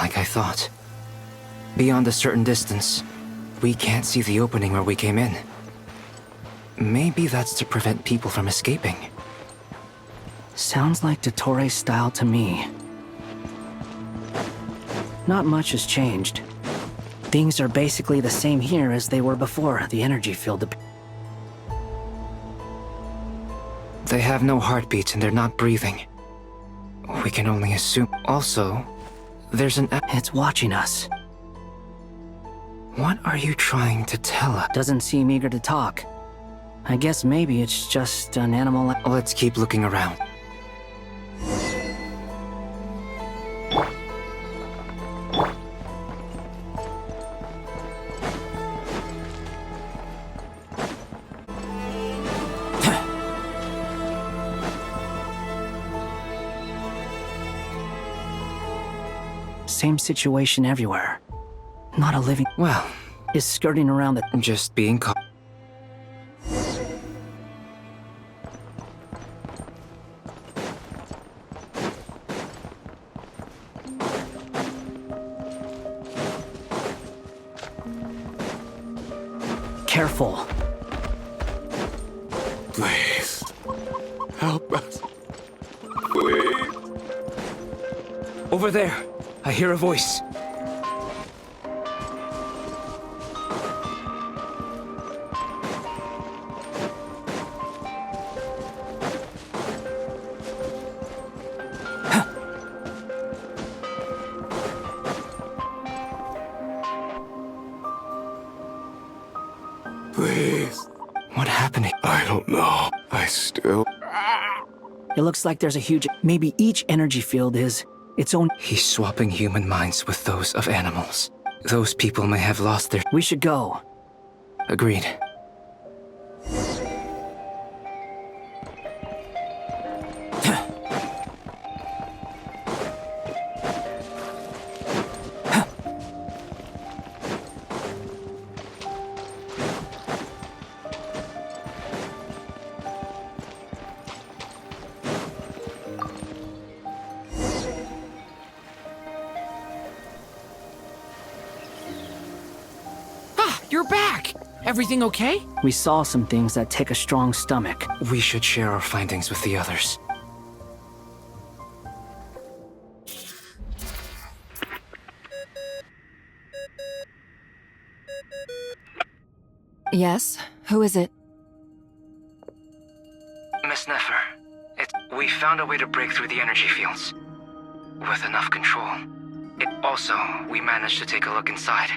like I thought. Beyond a certain distance, we can't see the opening where we came in. Maybe that's to prevent people from escaping. Sounds like Dottore style to me. Not much has changed. Things are basically the same here as they were before the energy field appeared. They have no heartbeats and they're not breathing. We can only assume. Also, there's an... It's watching us. What are you trying to tell us? Doesn't seem eager to talk. I guess maybe it's just an animal. Let's keep looking around. Same situation everywhere. Not a living... Well, is skirting around the... just being caught. Careful. Please. Help us. Please. Over there, I hear a voice. Please. What happened? I don't know. I still... It looks like there's a huge... Maybe each energy field is its own... He's swapping human minds with those of animals. Those people may have lost their... We should go. Agreed. You're back! Everything okay? We saw some things that take a strong stomach. We should share our findings with the others. Yes? Who is it? Miss Nefer, we found a way to break through the energy fields. With enough control. We managed to take a look inside.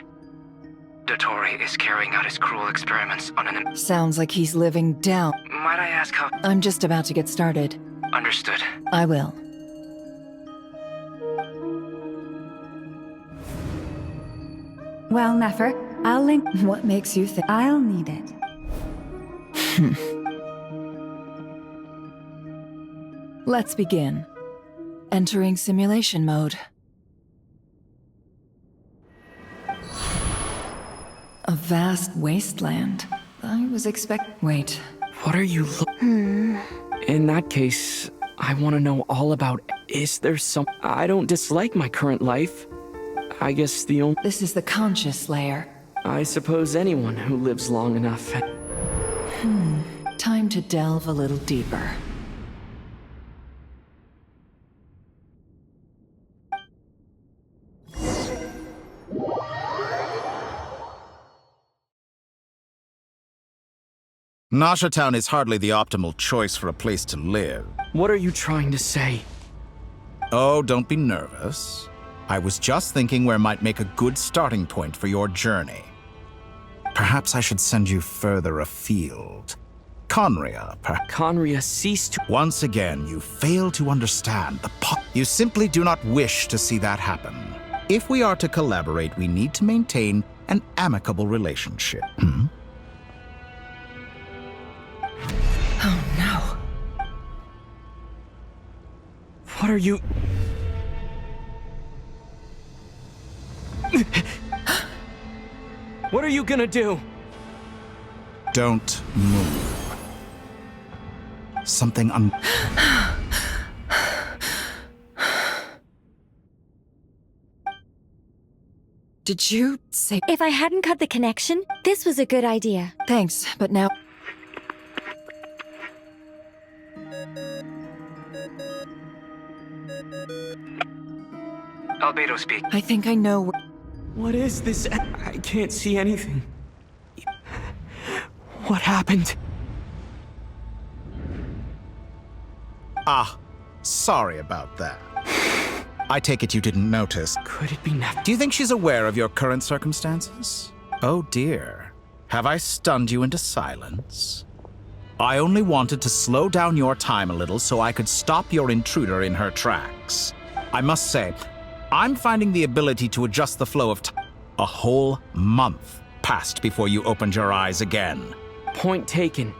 Dottore is carrying out his cruel experiments on an... Sounds like he's living down. Might I ask how... I'm just about to get started. Understood. I will. Well, Nefer, I'll link... What makes you think I'll need it? Let's begin. Entering simulation mode. A vast wasteland. I was Wait. What are you In that case, I want to know all about... Is there some... I don't dislike my current life. I guess the only... This is the conscious layer. I suppose anyone who lives long enough... Time to delve a little deeper. Nasha Town is hardly the optimal choice for a place to live. What are you trying to say? Oh, don't be nervous. I was just thinking where might make a good starting point for your journey. Perhaps I should send you further afield. Conria, perhaps. Conria ceased to... Once again, you fail to understand the You simply do not wish to see that happen. If we are to collaborate, we need to maintain an amicable relationship. Oh no. What are you... What are you gonna do? Don't move. Something Did you say... If I hadn't cut the connection, this was a good idea. Thanks, but now... Albedo speak. I think I know... What is this? I can't see anything. What happened? Ah, sorry about that. I take it you didn't notice. Could it be Nef? Do you think she's aware of your current circumstances? Oh dear. Have I stunned you into silence? I only wanted to slow down your time a little so I could stop your intruder in her tracks. I must say, I'm finding the ability to adjust the flow of time. A whole month passed before you opened your eyes again. Point taken.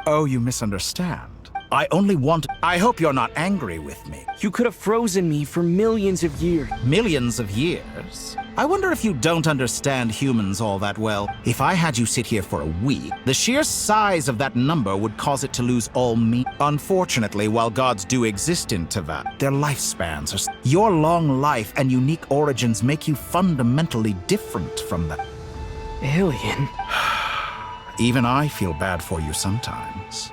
Oh, you misunderstand. I only want... I hope you're not angry with me. You could have frozen me for millions of years. Millions of years? I wonder if you don't understand humans all that well. If I had you sit here for a week, the sheer size of that number would cause it to lose all meaning. Unfortunately, while gods do exist in Teyvat, their lifespans are... Your long life and unique origins make you fundamentally different from them. Alien? Even I feel bad for you sometimes.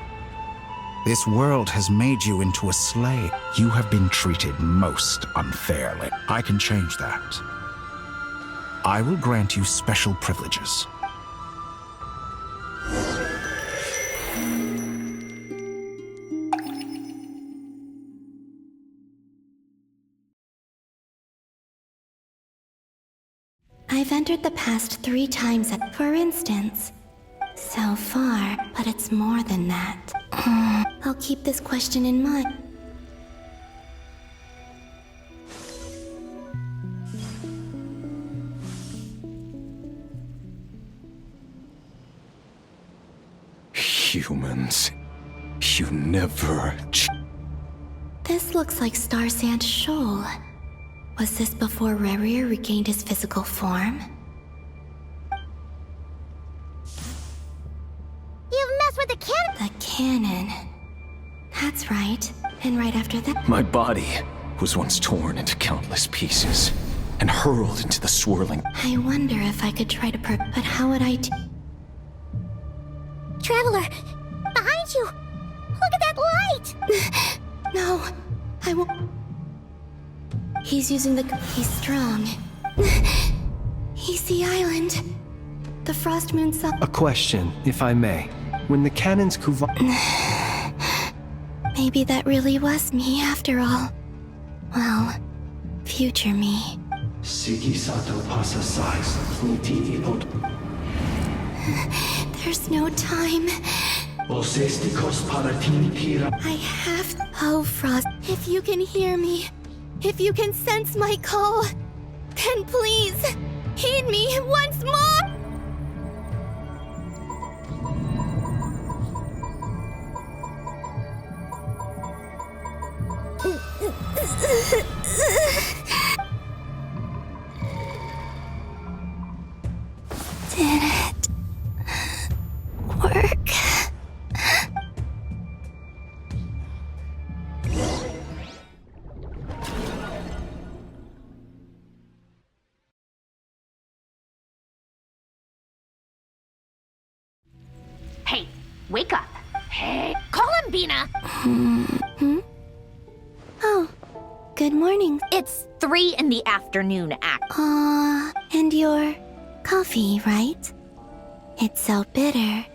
This world has made you into a slave. You have been treated most unfairly. I can change that. I will grant you special privileges. I've entered the past 3 times, for instance. So far, but it's more than that. I'll keep this question in mind. Humans, you never... This looks like Star Sand Shoal. Was this before Rerir regained his physical form? You've messed with the cannon! The cannon. That's right. And right after that... My body was once torn into countless pieces and hurled into the swirling... I wonder if I could try to but how would I Traveler! Behind you! Look at that light! No, I won't... He's using the... He's strong. He's the island. The Frost Moon saw... A question, if I may. When the cannons Maybe that really was me after all. Well, future me. There's no time. I have... Oh, Frost, if you can hear me, if you can sense my call, then please, heed me once more! Did it work? Hey, wake up. Hey, call him, Bina. Oh, good morning. It's 3 in the afternoon, And your coffee, right? It's so bitter.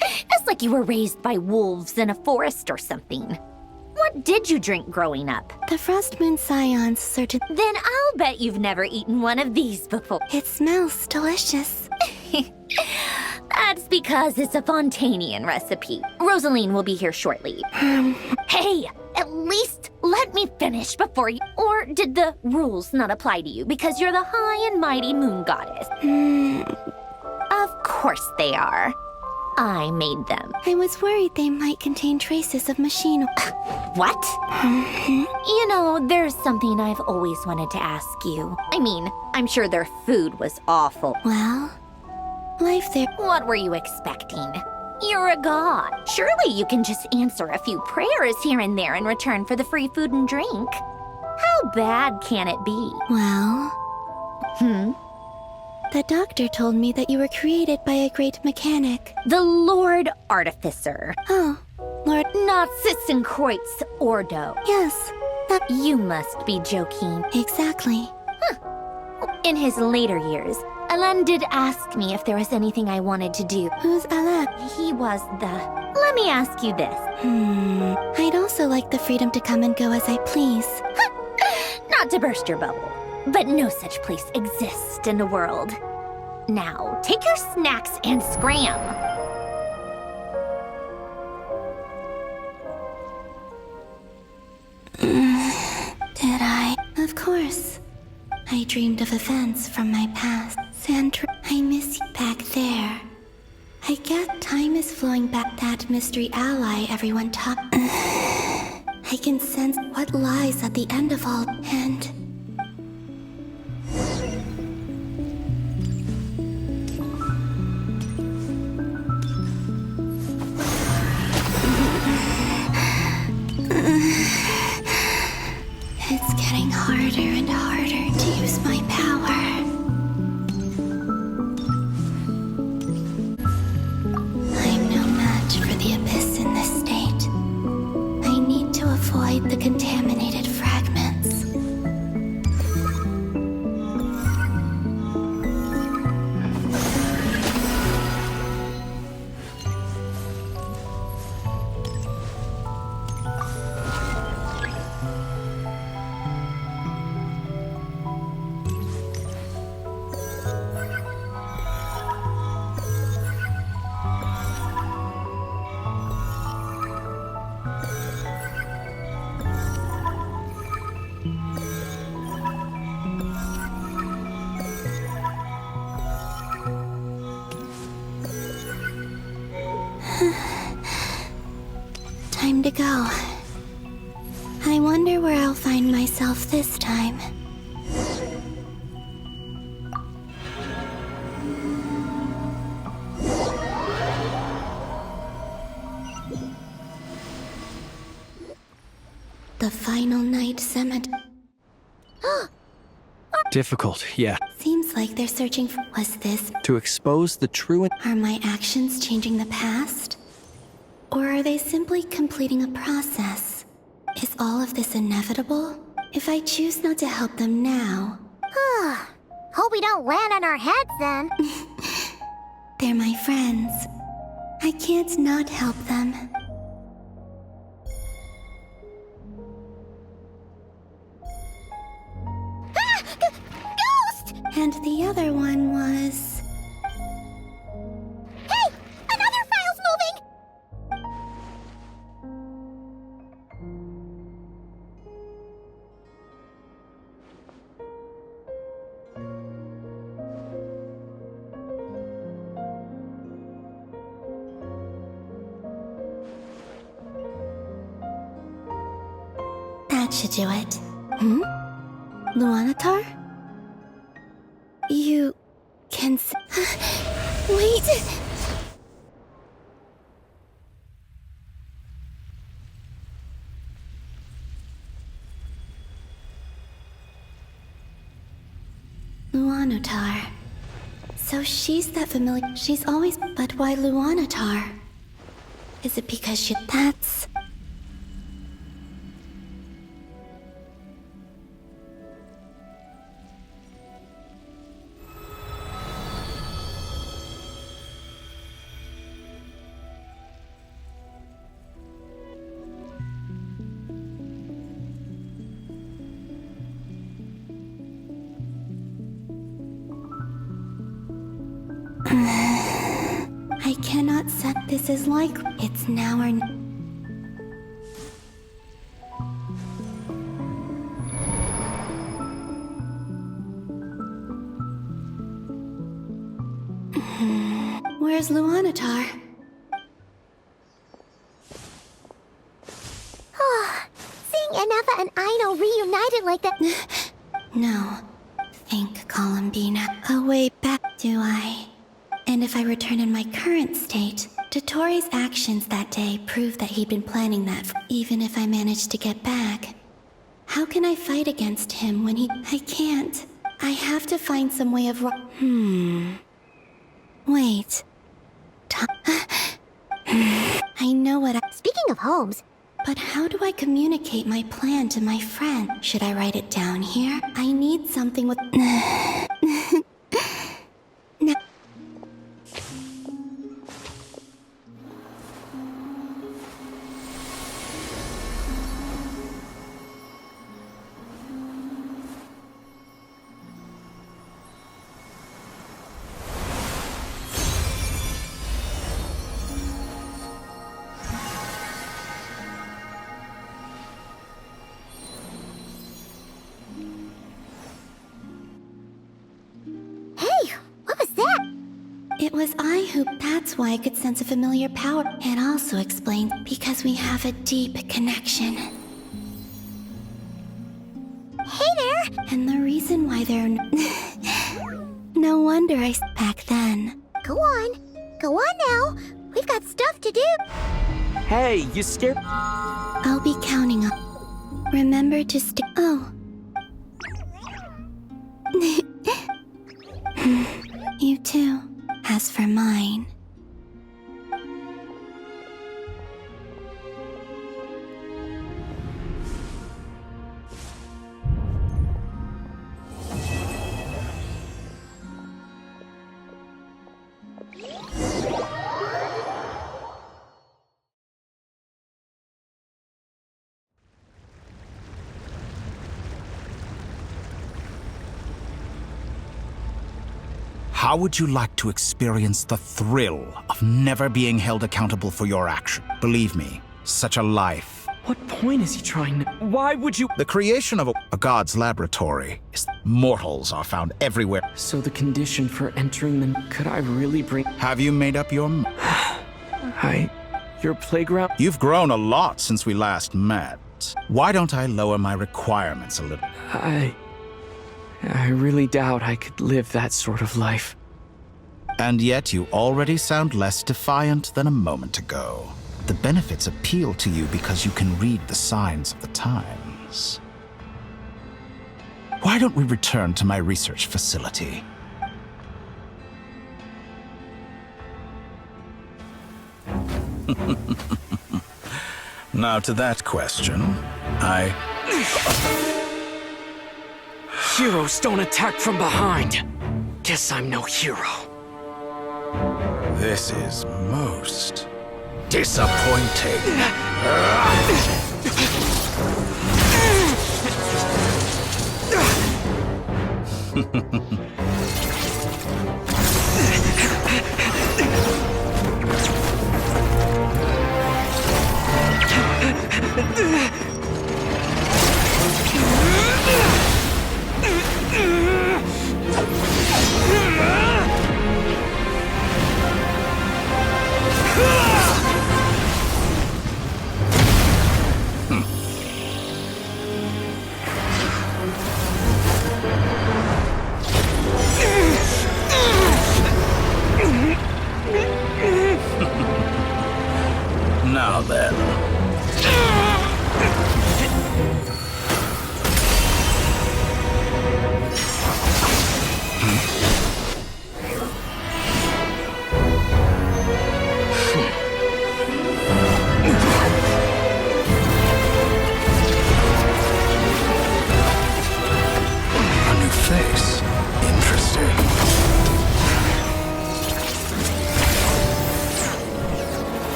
It's like you were raised by wolves in a forest or something. What did you drink growing up? The Frost Moon Scions certain... Then I'll bet you've never eaten one of these before. It smells delicious. That's because it's a Fontanian recipe. Rosaline will be here shortly. Hey, at least let me finish before you... Or did the rules not apply to you because you're the high and mighty moon goddess? Of course they are. I made them. I was worried they might contain traces of machine... What? You know, there's something I've always wanted to ask you. I mean, I'm sure their food was awful. Well, life there... What were you expecting? You're a god. Surely you can just answer a few prayers here and there in return for the free food and drink. How bad can it be? Well, The doctor told me that you were created by a great mechanic. The Lord Artificer. Oh, Lord. Not Sitzenkreuz Ordo. Yes, You must be joking. exactly. In his later years, Alain did ask me if there was anything I wanted to do. Who's Alain? He was the... Let me ask you this. I'd also like the freedom to come and go as I please. Not to burst your bubble, but no such place exists in the world. Now, take your snacks and scram. Did I? Of course. I dreamed of events from my past. Sandra, I miss you back there. I get time is flowing back that mystery ally everyone talked. I can sense what lies at the end of all, and... It's getting harder and harder to use my power. I'm no match for the abyss in this state. I need to avoid the contaminated fragments. Time to go. I wonder where I'll find myself this time. The final night cemetery. Difficult, yeah. Seems like they're searching for... Was this... To expose the true... Are my actions changing the past? Or are they simply completing a process? Is all of this inevitable? If I choose not to help them now... Hope we don't land on our heads then. They're my friends. I can't not help them. Ghost! And the other one was... Hey! Another file's moving! That should do it. Luanatar? You... can wait! Luanatar. So she's that familiar... She's always... But why Luanatar? Is it because she... That's... I cannot set this as like it's now or Where's Luanatar? Seeing Enefa and Aino reunited like that... No. Think, Columbina. A way back, do I? And if I return in my current state, Dotori's actions that day prove that he'd been planning that. Even if I manage to get back, how can I fight against him when he... I can't. I have to find some way of... Wait. I know what I... Speaking of homes... But how do I communicate my plan to my friend? Should I write it down here? I need something with... No. It was I who... That's why I could sense a familiar power. It also explains because we have a deep connection. Hey there! And the reason why there no wonder I... Back then. Go on. Go on now. We've got stuff to do. Hey, you scared? I'll be counting on... Remember to stay... Oh. You too. As for mine... How would you like to experience the thrill of never being held accountable for your action? Believe me, such a life. What point is he trying to... Why would you... The creation of a god's laboratory is... Mortals are found everywhere. So the condition for entering the... Could I really bring... Have you made up your... Your playground... You've grown a lot since we last met. Why don't I lower my requirements a little? I really doubt I could live that sort of life. And yet you already sound less defiant than a moment ago. The benefits appeal to you because you can read the signs of the times. Why don't we return to my research facility? Now to that question, Heroes don't attack from behind. Guess I'm no hero. This is most disappointing. Now then. A new face. Interesting.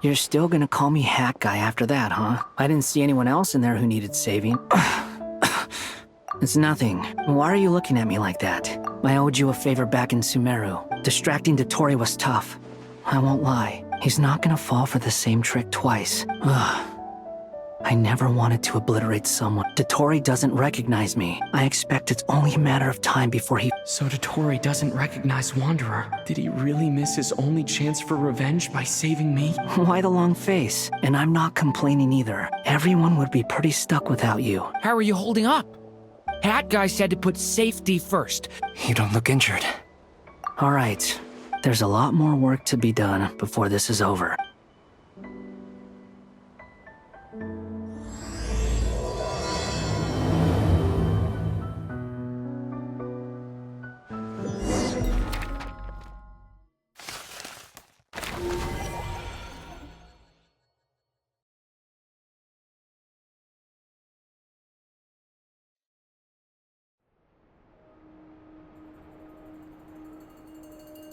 You're still gonna call me Hat Guy after that, huh? I didn't see anyone else in there who needed saving. It's nothing. Why are you looking at me like that? I owed you a favor back in Sumeru. Distracting Dotori was tough. I won't lie. He's not gonna fall for the same trick twice. Ugh. I never wanted to obliterate someone. Dotori doesn't recognize me. I expect it's only a matter of time before he... So Dotori doesn't recognize Wanderer. Did he really miss his only chance for revenge by saving me? Why the long face? And I'm not complaining either. Everyone would be pretty stuck without you. How are you holding up? Hat Guy said to put safety first. You don't look injured. All right. There's a lot more work to be done before this is over.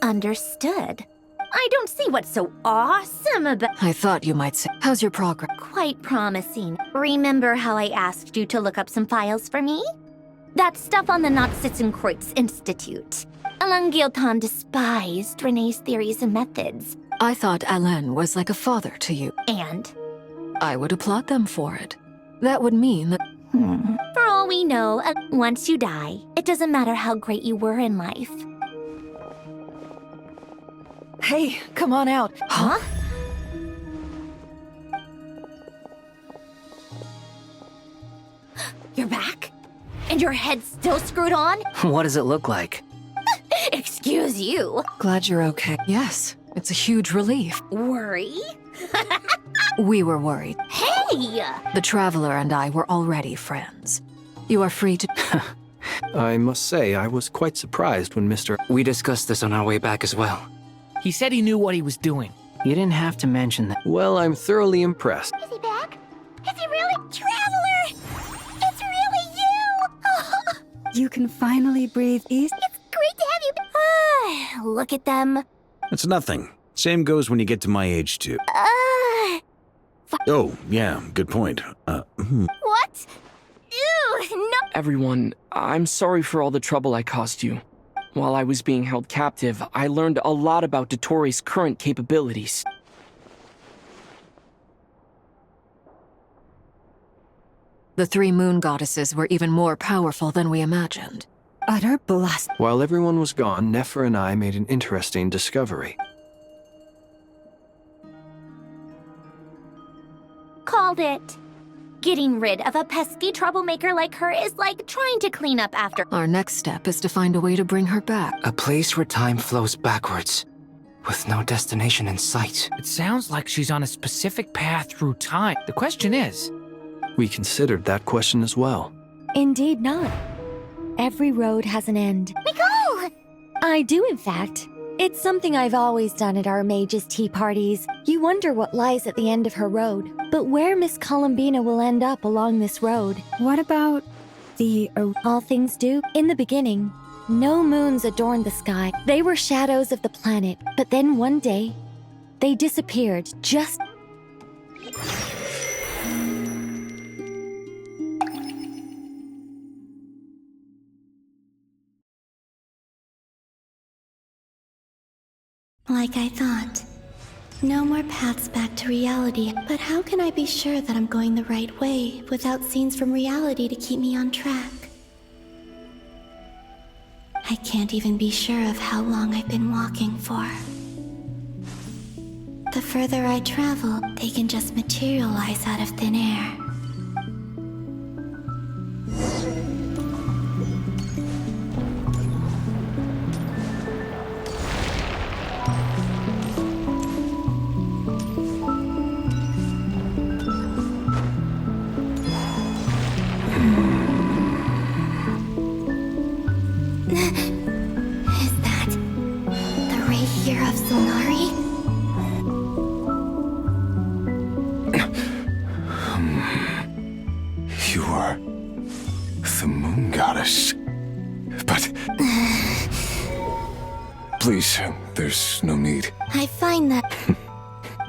Understood. I don't see what's so awesome about— I thought you might say, how's your progress? Quite promising. Remember how I asked you to look up some files for me? That stuff on the Nachtschitzenkreuz Institute. Alain Guillotin despised Renee's theories and methods. I thought Alain was like a father to you. And? I would applaud them for it. That would mean that... For all we know, once you die, it doesn't matter how great you were in life. Hey, come on out. Huh? You're back? And your head's still screwed on? What does it look like? Excuse you. Glad you're okay. Yes, it's a huge relief. Worry? We were worried. Hey! The Traveler and I were already friends. You are free to... I must say, I was quite surprised when Mr. We discussed this on our way back as well. He said he knew what he was doing. You didn't have to mention that. Well, I'm thoroughly impressed. Is he back? Is he really? Traveler! It's really you! You can finally breathe easy. It's great to have you. Look at them. It's nothing. Same goes when you get to my age, too. Oh, yeah, good point. What? Ew, no. Everyone, I'm sorry for all the trouble I caused you. While I was being held captive, I learned a lot about Dotori's current capabilities. The 3 moon goddesses were even more powerful than we imagined. Utter blast. While everyone was gone, Nefer and I made an interesting discovery. Called it. Getting rid of a pesky troublemaker like her is like trying to clean up after— Our next step is to find a way to bring her back. A place where time flows backwards, with no destination in sight. It sounds like she's on a specific path through time. The question is... We considered that question as well. Indeed not. Every road has an end. Nicole! I do, in fact. It's something I've always done at our mages' tea parties. You wonder what lies at the end of her road, but where Miss Columbina will end up along this road. What about the... All things do. In the beginning, no moons adorned the sky. They were shadows of the planet, but then one day, they disappeared just... Like I thought. No more paths back to reality, but how can I be sure that I'm going the right way without scenes from reality to keep me on track? I can't even be sure of how long I've been walking for. The further I travel, they can just materialize out of thin air. Is that the Rapier of Solnari? You are the moon goddess. But... Please, there's no need. I find that...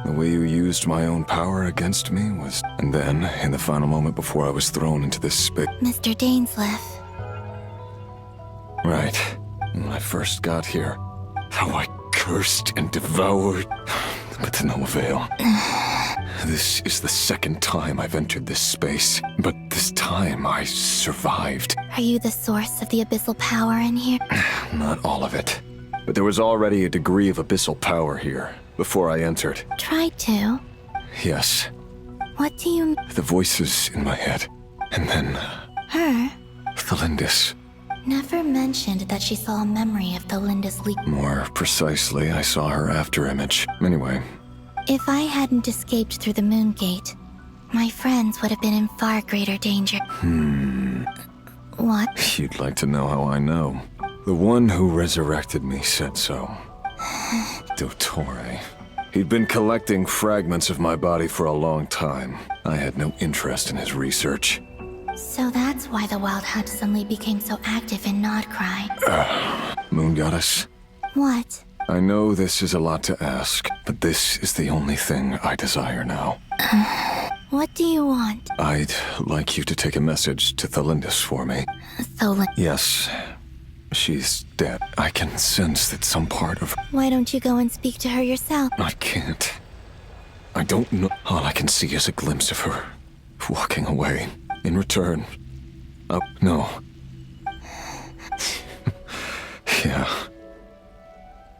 The way you used my own power against me was... And then, in the final moment before I was thrown into this spit... Mr. Dainsleif. Right. When I first got here, how I cursed and devoured, but to no avail. This is the second time I've entered this space, but this time I survived. Are you the source of the abyssal power in here? Not all of it. But there was already a degree of abyssal power here, before I entered. Tried to. Yes. What do you... The voices in my head. And then... Her? Thalindis. Never mentioned that she saw a memory of Thalindis leak. More precisely, I saw her afterimage. Anyway. If I hadn't escaped through the moon gate, my friends would have been in far greater danger. What? You'd like to know how I know. The one who resurrected me said so. Dottore. He'd been collecting fragments of my body for a long time. I had no interest in his research. So that's why the Wild Hunt suddenly became so active in Nodcry. Moon Goddess? What? I know this is a lot to ask, but this is the only thing I desire now. What do you want? I'd like you to take a message to Thalindis for me. Yes. She's dead. I can sense that some part of... Why don't you go and speak to her yourself? I can't. I don't know. All I can see is a glimpse of her walking away. In return... Oh, no. Yeah.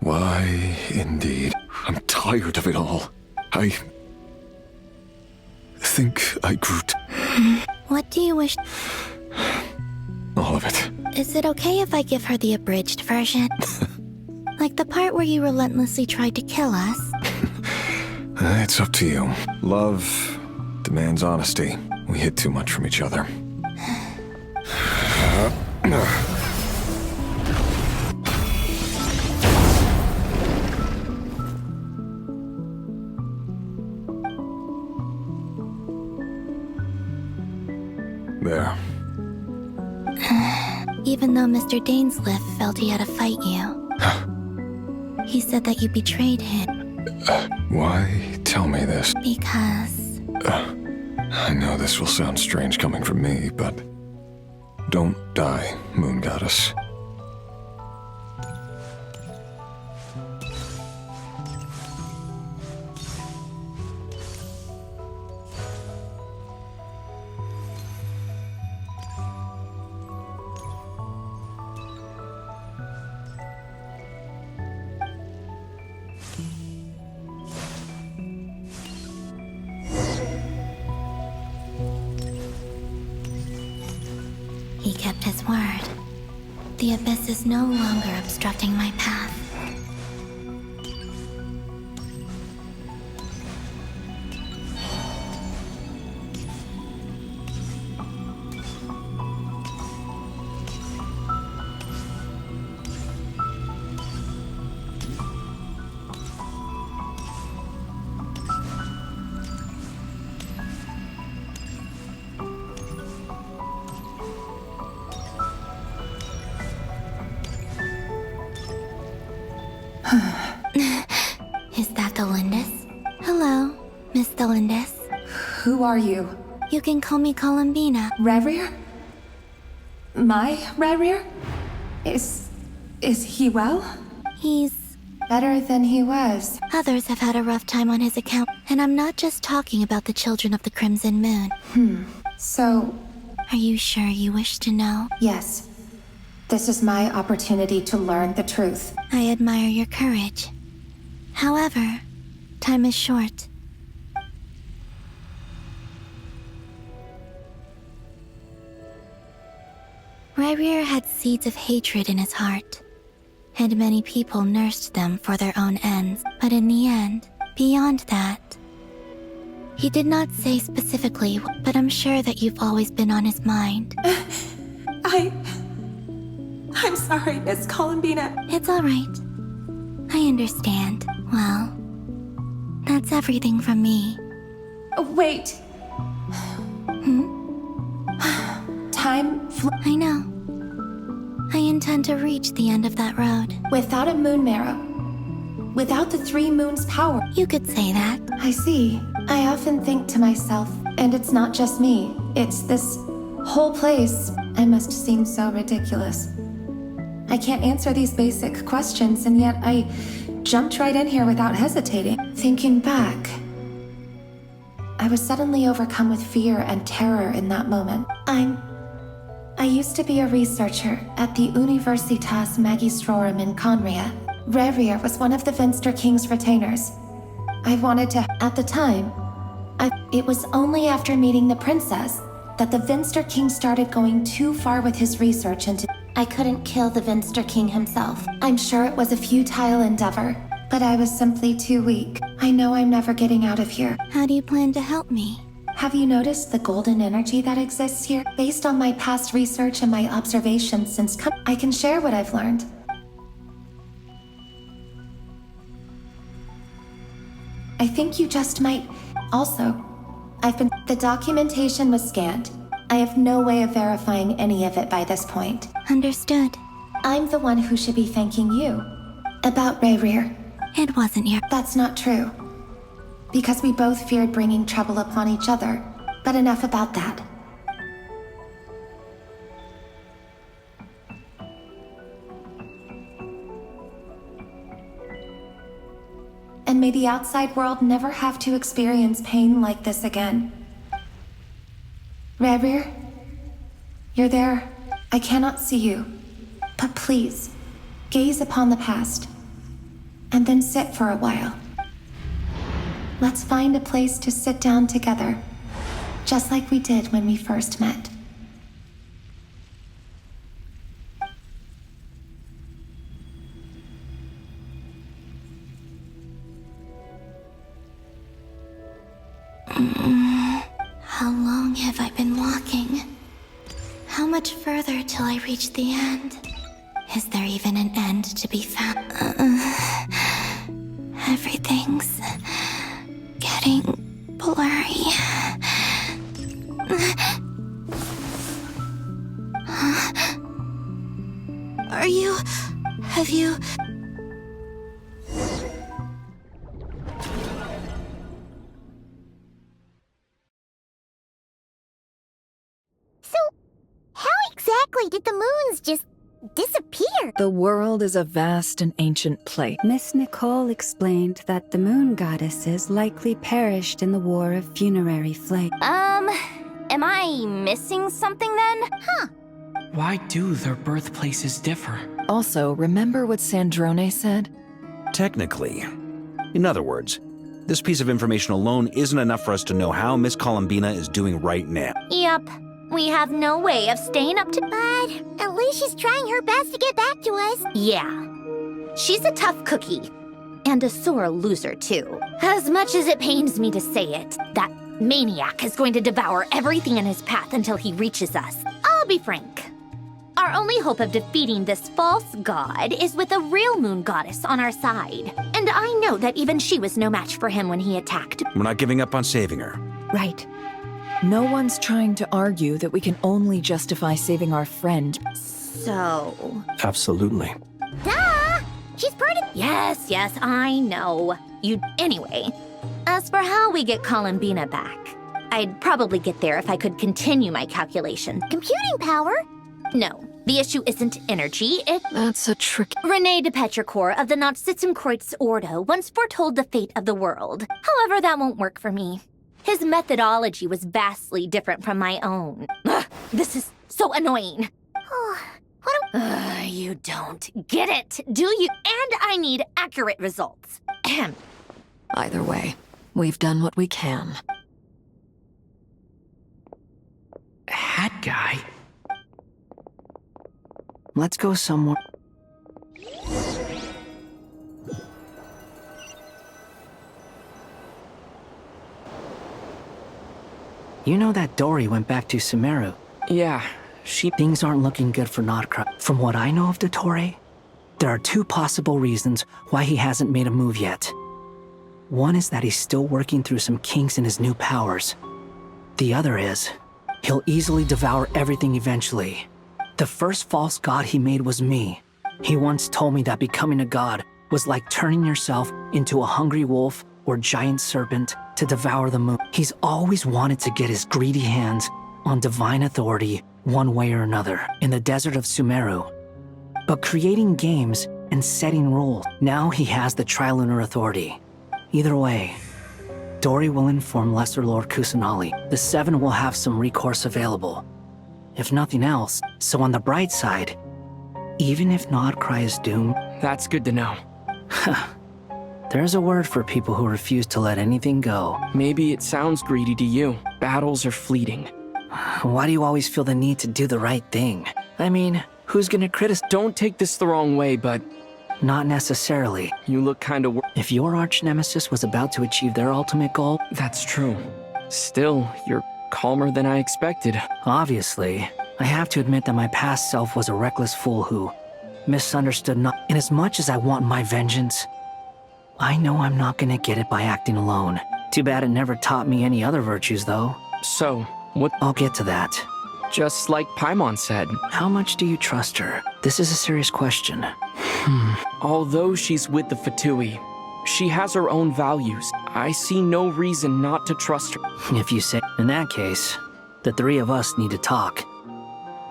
Why, indeed. I'm tired of it all. I think I grew What do you wish? all of it. Is it okay if I give her the abridged version? Like the part where you relentlessly tried to kill us? It's up to you. Love demands honesty. We hid too much from each other. There. Even though Mr. Dainsliff felt he had to fight you. He said that you betrayed him. Why tell me this? Because... I know this will sound strange coming from me, but... Don't die, Moon Goddess. He kept his word. The abyss is no longer obstructing my path. Is that Thalindis? Hello, Miss Thalindis. Who are you? You can call me Columbina. Rerir? My Rerir? Is he well? He's... better than he was. Others have had a rough time on his account, and I'm not just talking about the children of the Crimson Moon. So... Are you sure you wish to know? Yes. This is my opportunity to learn the truth. I admire your courage. However, time is short. Rerir had seeds of hatred in his heart, and many people nursed them for their own ends. But in the end, beyond that, he did not say specifically, but I'm sure that you've always been on his mind. I'm sorry, Miss Columbina. It's all right. I understand. Well, that's everything from me. Wait. Time I know. I intend to reach the end of that road. Without a moon marrow. Without the 3 moons' power. You could say that. I see. I often think to myself, and it's not just me, it's this whole place. I must seem so ridiculous. I can't answer these basic questions, and yet I jumped right in here without hesitating. Thinking back, was suddenly overcome with fear and terror in that moment. I used to be a researcher at the Universitas Magistrorum in Conria. Rerir was one of the Vinster King's retainers. I wanted to, at the time, it was only after meeting the princess that the Vinster King started going too far with his research into. I couldn't kill the Vinster King himself. I'm sure it was a futile endeavor, but I was simply too weak. I know I'm never getting out of here. How do you plan to help me? Have you noticed the golden energy that exists here? Based on my past research and my observations since I can share what I've learned. I think you just might. Also, the documentation was scanned. I have no way of verifying any of it by this point. Understood. I'm the one who should be thanking you. About Rerir. It wasn't your. That's not true. Because we both feared bringing trouble upon each other. But enough about that. And may the outside world never have to experience pain like this again. Rerir, you're there. I cannot see you. But please, gaze upon the past. And then sit for a while. Let's find a place to sit down together. Just like we did when we first met. How long have I been walking? How much further till I reach the end? Is there even an end to be found? Everything's getting blurry. Have you... So, how exactly did the moons just disappear? The world is a vast and ancient place. Miss Nicole explained that the moon goddesses likely perished in the War of Funerary Flame. Am I missing something then? Huh. Why do their birthplaces differ? Also, remember what Sandrone said? Technically. In other words, this piece of information alone isn't enough for us to know how Miss Columbina is doing right now. Yup. We have no way of staying up to... But at least she's trying her best to get back to us. Yeah. She's a tough cookie. And a sore loser, too. As much as it pains me to say it, that maniac is going to devour everything in his path until he reaches us. I'll be frank. Our only hope of defeating this false god is with a real moon goddess on our side. And I know that even she was no match for him when he attacked. We're not giving up on saving her. Right. No one's trying to argue that we can only justify saving our friend. So... Absolutely. Duh! She's part of... Yes, I know. Anyway, as for how we get Columbina back, I'd probably get there if I could continue my calculation. Computing power? No, the issue isn't energy, That's a trick. René de Petrichor of the Nazissenkreuz Ordo once foretold the fate of the world. However, that won't work for me. His methodology was vastly different from my own. Ugh, this is so annoying. You don't get it, do you? And I need accurate results. Ahem. Either way, we've done what we can. Hat guy? Let's go somewhere. You know that Dory went back to Sumeru. Yeah, Things aren't looking good for Notcra. From what I know of Dottore, there are two possible reasons why he hasn't made a move yet. One is that he's still working through some kinks in his new powers. The other is, he'll easily devour everything eventually. The first false god he made was me. He once told me that becoming a god was like turning yourself into a hungry wolf or giant serpent to devour the moon. He's always wanted to get his greedy hands on divine authority one way or another in the desert of Sumeru. But creating games and setting rules, now he has the Trilunar Authority. Either way, Dory will inform Lesser Lord Kusanali. The Seven will have some recourse available. If nothing else, so on the bright side, even if Nodcry is doomed... That's good to know. There's a word for people who refuse to let anything go. Maybe it sounds greedy to you. Battles are fleeting. Why do you always feel the need to do the right thing? I mean, who's gonna criticize? Don't take this the wrong way, but... Not necessarily. You look kinda If your arch-nemesis was about to achieve their ultimate goal... That's true. Still, you're calmer than I expected. Obviously. I have to admit that my past self was a reckless fool who misunderstood not... And as much as I want my vengeance, I know I'm not gonna get it by acting alone. Too bad it never taught me any other virtues, though. So, what... I'll get to that. Just like Paimon said. How much do you trust her? This is a serious question. Although she's with the Fatui, she has her own values. I see no reason not to trust her. If you say... In that case, the three of us need to talk.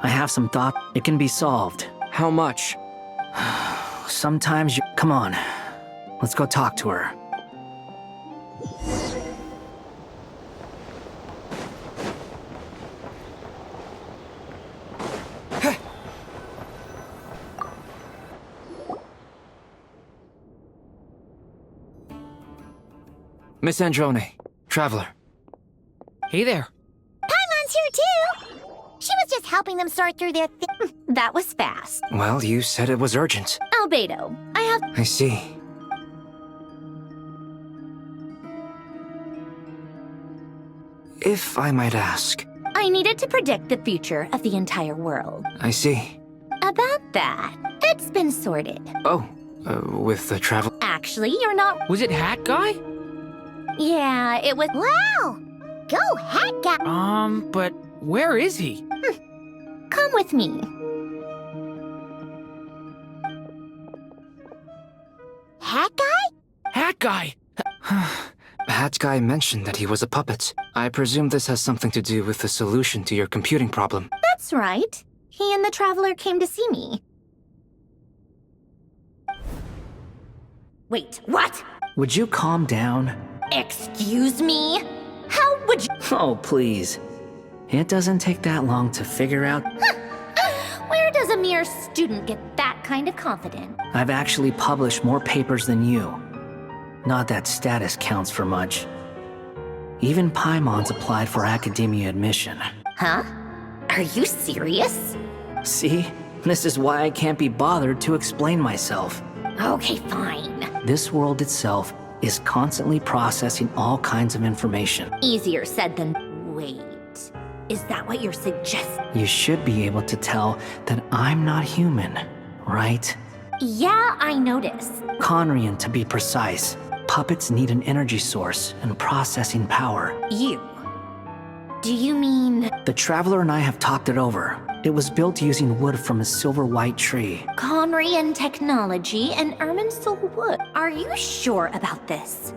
I have some thought. It can be solved. How much? Sometimes you... Come on. Let's go talk to her. Miss Androne, Traveler. Hey there. Paimon's here too! She was just helping them sort through their That was fast. Well, you said it was urgent. Albedo, I have... I see. If I might ask. I needed to predict the future of the entire world. I see. About that, it's been sorted. Oh, with the travel... Actually, you're not... Was it Hat Guy? Yeah, it was... Wow! Go, Hat Guy! But where is he? Come with me. Hat Guy? Hat Guy! Hat Guy mentioned that he was a puppet. I presume this has something to do with the solution to your computing problem. That's right. He and the Traveler came to see me. Wait, what? Would you calm down? Excuse me? How would you... Oh, please. It doesn't take that long to figure out... Where does a mere student get that kind of confidence? I've actually published more papers than you. Not that status counts for much. Even Paimon's applied for academia admission. Huh? Are you serious? See? This is why I can't be bothered to explain myself. Okay, fine. This world itself is constantly processing all kinds of information. Easier said than... Wait. Is that what you're suggesting? You should be able to tell that I'm not human, right? Yeah, I noticed. Conrian, to be precise. Puppets need an energy source and processing power. You? Do you mean... The Traveler and I have talked it over. It was built using wood from a silver white tree. Conrian technology and Irminsul wood. Are you sure about this?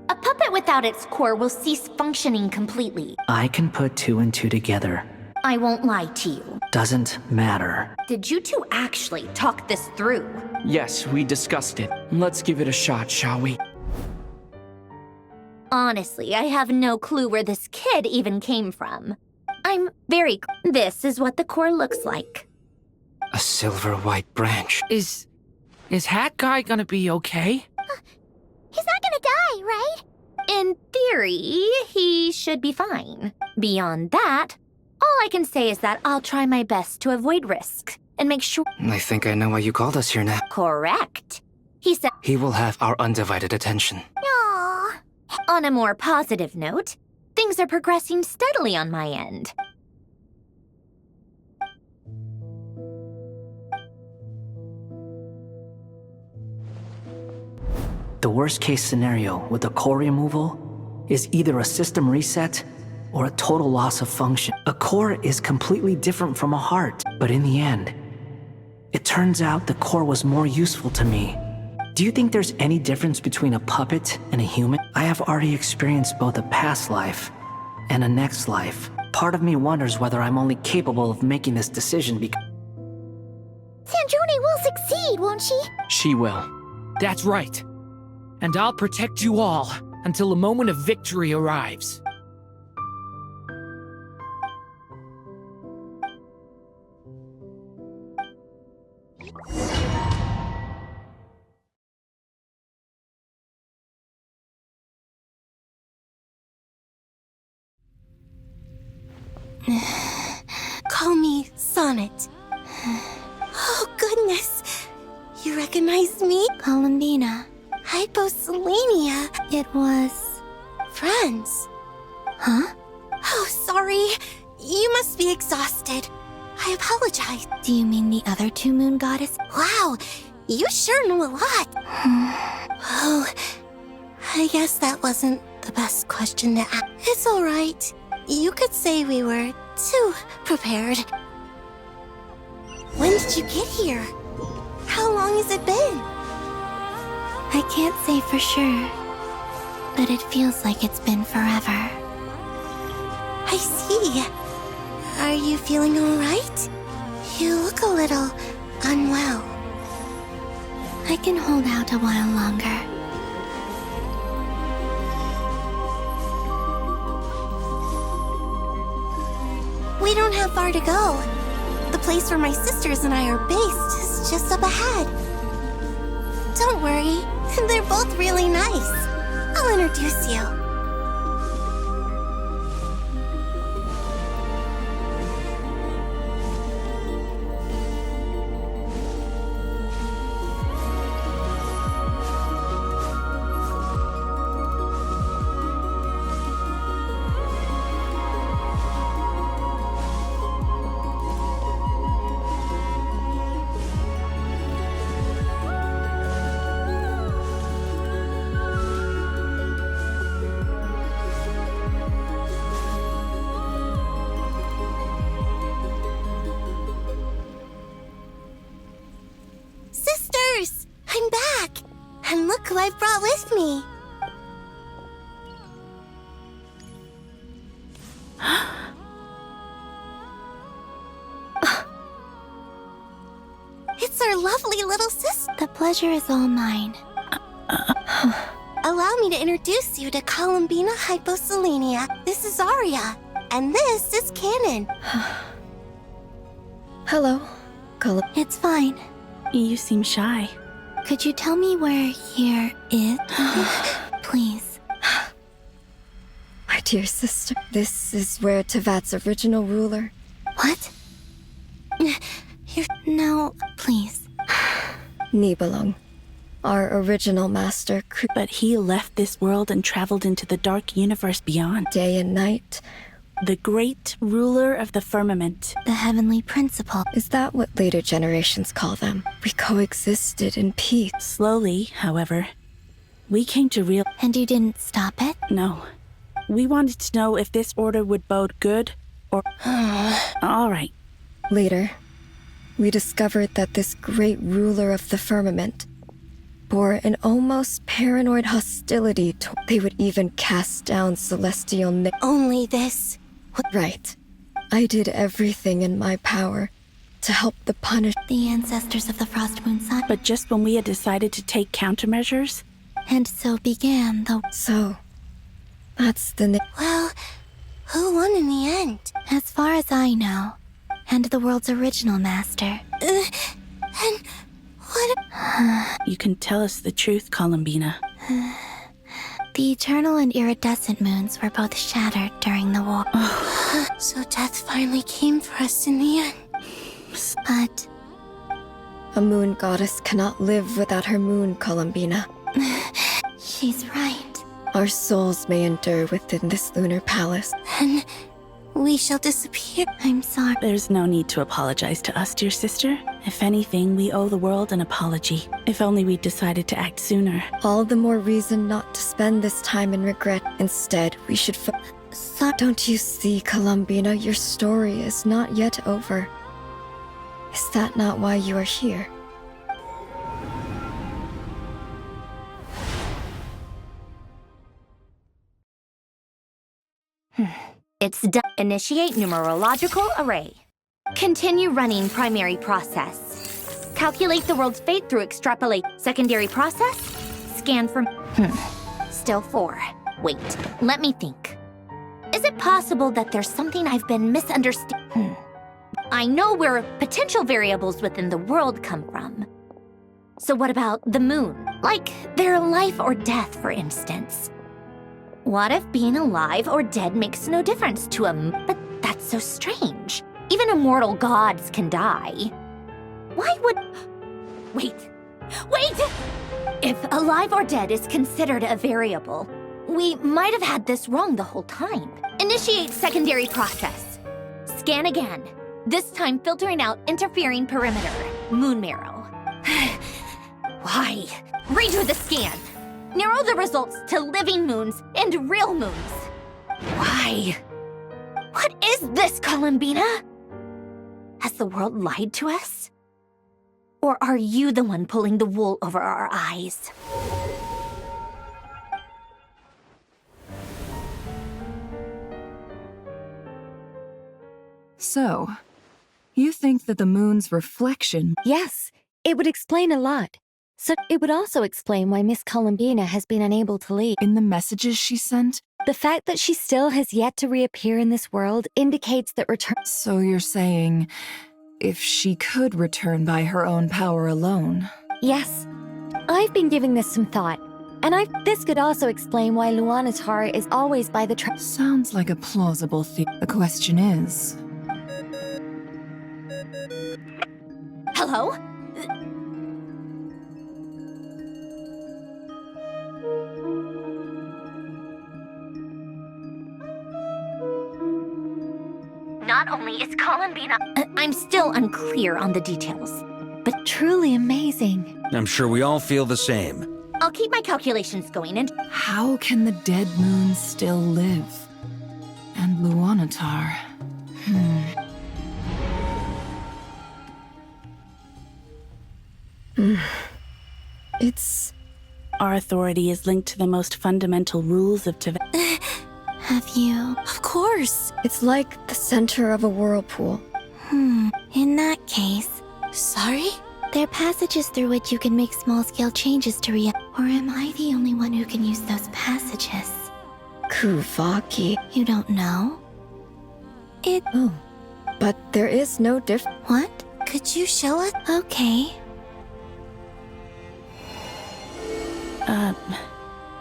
A puppet without its core will cease functioning completely. I can put two and two together. I won't lie to you. Doesn't matter. Did you two actually talk this through? Yes, we discussed it. Let's give it a shot, shall we? Honestly, I have no clue where this kid even came from. I'm very... This is what the core looks like. A silver white branch. Is Hat Guy gonna be okay? He's not gonna die, right? In theory, he should be fine. Beyond that, all I can say is that I'll try my best to avoid risk and make sure... I think I know why you called us here now. Correct. He said... He will have our undivided attention. Aww. On a more positive note, things are progressing steadily on my end. The worst case scenario with the core removal is either a system reset or a total loss of function. A core is completely different from a heart, but in the end, it turns out the core was more useful to me. Do you think there's any difference between a puppet and a human? I have already experienced both a past life and a next life. Part of me wonders whether I'm only capable of making this decision because... Sandrone will succeed, won't she? She will. That's right. And I'll protect you all. until a moment of victory arrives. Call me Sonnet. Oh, goodness. You recognize me? Columbina. Hyposelenia. It was... Friends. Huh? Oh, sorry. You must be exhausted. I apologize. Do you mean the other two moon goddess? Wow, you sure know a lot. Oh, I guess that wasn't the best question to ask. It's all right. You could say we were too prepared. When did you get here? How long has it been? I can't say for sure, but it feels like it's been forever. I see. Are you feeling all right? You look a little unwell. I can hold out a while longer. We don't have far to go. The place where my sisters and I are based is just up ahead. Don't worry, they're both really nice. I'll introduce you. Sisters! I'm back! And look who I've brought with me! It's our lovely little sister! The pleasure is all mine. Allow me to introduce you to Columbina Hyposelenia. This is Aria, and this is Canon. Hello, It's fine. You seem shy. Could you tell me where here is? Please. My dear sister, this is where Tevat's original ruler... What? No, please. Nibelung, our original master... But he left this world and traveled into the dark universe beyond. Day and night. The great ruler of the firmament. The heavenly principle. Is that what later generations call them? We coexisted in peace. Slowly, however, we came to real... And you didn't stop it? No. We wanted to know if this order would bode good or... All right. Later, we discovered that this great ruler of the firmament bore an almost paranoid hostility to... They would even cast down celestial... Only this... Right. I did everything in my power to help the the ancestors of the Frost Moon Sun. But just when we had decided to take countermeasures? And so began the... So, that's the... Well, who won in the end? As far as I know, and the world's original master. And what... You can tell us the truth, Columbina. The eternal and iridescent moons were both shattered during the war. So death finally came for us in the end. But... A moon goddess cannot live without her moon, Columbina. She's right. Our souls may endure within this lunar palace. Then we shall disappear. I'm sorry. There's no need to apologize to us, dear sister. If anything, we owe the world an apology. If only we'd decided to act sooner. All the more reason not to spend this time in regret. Instead, we should Don't you see, Columbina, your story is not yet over. Is that not why you are here? It's done. Initiate numerological array. Continue running primary process. Calculate the world's fate through extrapolate. Secondary process. Scan for... still 4. Wait, let me think. Is it possible that there's something I've been misunderstanding? I know where potential variables within the world come from. So what about the moon? Like their life or death, for instance. What if being alive or dead makes no difference to But that's so strange. Even immortal gods can die. Why would... Wait! If alive or dead is considered a variable, we might have had this wrong the whole time. Initiate secondary process. Scan again. This time filtering out interfering perimeter. Moon marrow. Why? Redo the scan. Narrow the results to living moons and real moons. Why? What is this, Columbina? Has the world lied to us? Or are you the one pulling the wool over our eyes? So, you think that the moon's reflection... Yes, it would explain a lot. So it would also explain why Miss Columbina has been unable to leave. In the messages she sent? The fact that she still has yet to reappear in this world indicates that return... So you're saying, if she could return by her own power alone? Yes. I've been giving this some thought, and this could also explain why Luanatar is always by the Sounds like a plausible theory. The question is... Hello? Not only is Columbina... I'm still unclear on the details, but truly amazing. I'm sure we all feel the same. I'll keep my calculations going and... How can the dead moon still live? And Luanatar... It's... Our authority is linked to the most fundamental rules of Teve... Have you? Of course! It's like the center of a whirlpool. In that case... Sorry? There are passages through which you can make small-scale changes to Or am I the only one who can use those passages? Kuvaki. You don't know? Oh. But there is no difference. What? Could you show us? Okay.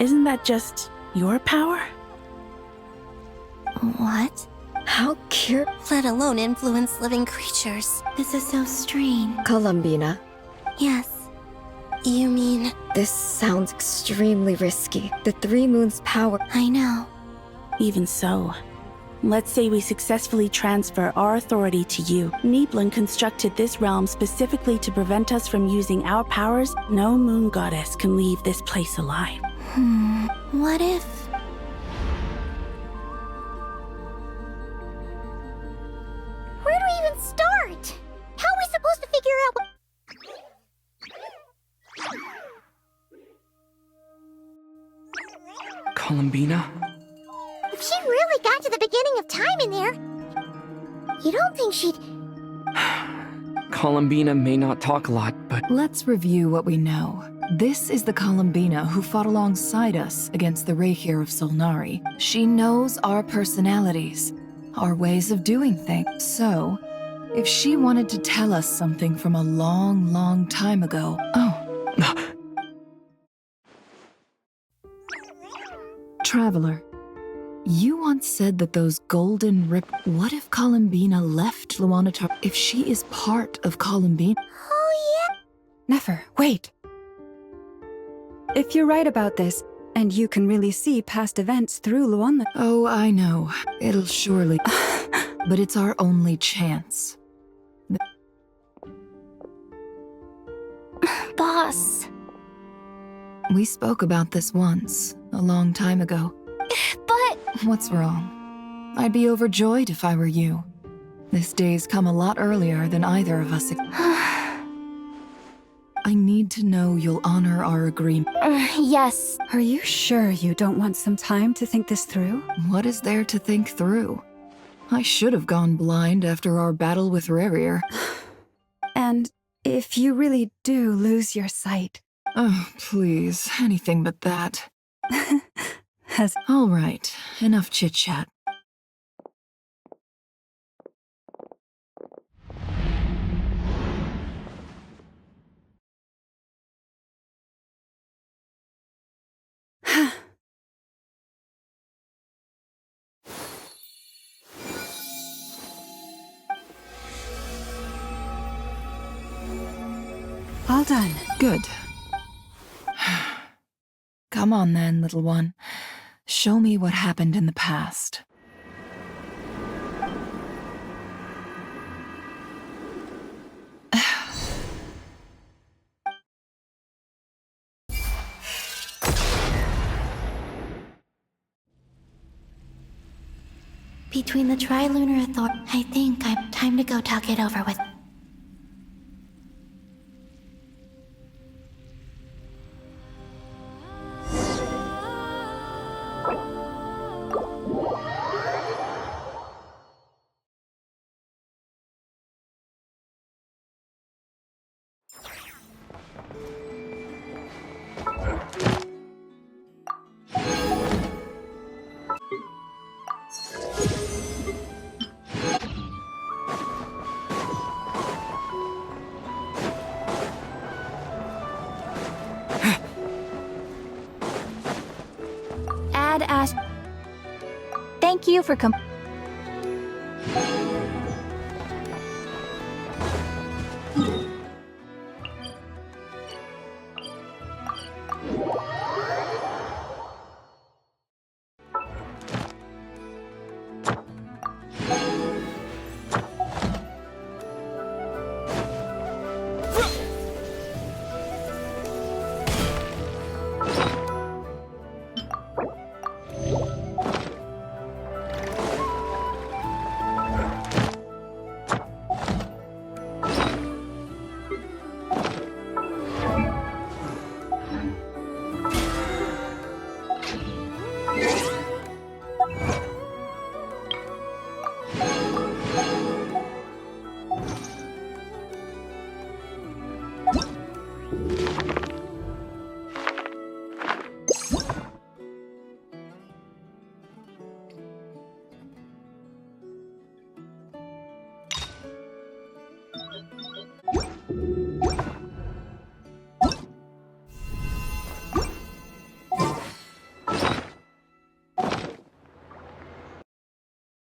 Isn't that just your power? What? How Let alone influence living creatures. This is so strange. Columbina. Yes. You mean... This sounds extremely risky. The Three Moons' power... I know. Even so, let's say we successfully transfer our authority to you. Niblin constructed this realm specifically to prevent us from using our powers. No moon goddess can leave this place alive. What if... Where do we even start? How are we supposed to figure out what... Columbina? If she really got to the beginning of time in there, you don't think she'd... Columbina may not talk a lot, but... Let's review what we know. This is the Columbina who fought alongside us against the Reikir of Solnari. She knows our personalities, our ways of doing things. So, if she wanted to tell us something from a long, long time ago... Traveler, you once said that those golden rip... What if Columbina left Luanatar? If she is part of Columbina... Oh, yeah? Nefer, wait! If you're right about this, and you can really see past events through Luana... Oh, I know. It'll surely... But it's our only chance. Boss. We spoke about this once, a long time ago. But... What's wrong? I'd be overjoyed if I were you. This day's come a lot earlier than either of us. I need to know you'll honor our agreement. Yes. Are you sure you don't want some time to think this through? What is there to think through? I should have gone blind after our battle with Rerir. And if you really do lose your sight... Oh, please, anything but that. All right, enough chit-chat. All done. Good. Come on then, little one. Show me what happened in the past. Between the Trilunar Authority, I think I'm time to go talk it over with. Thank you for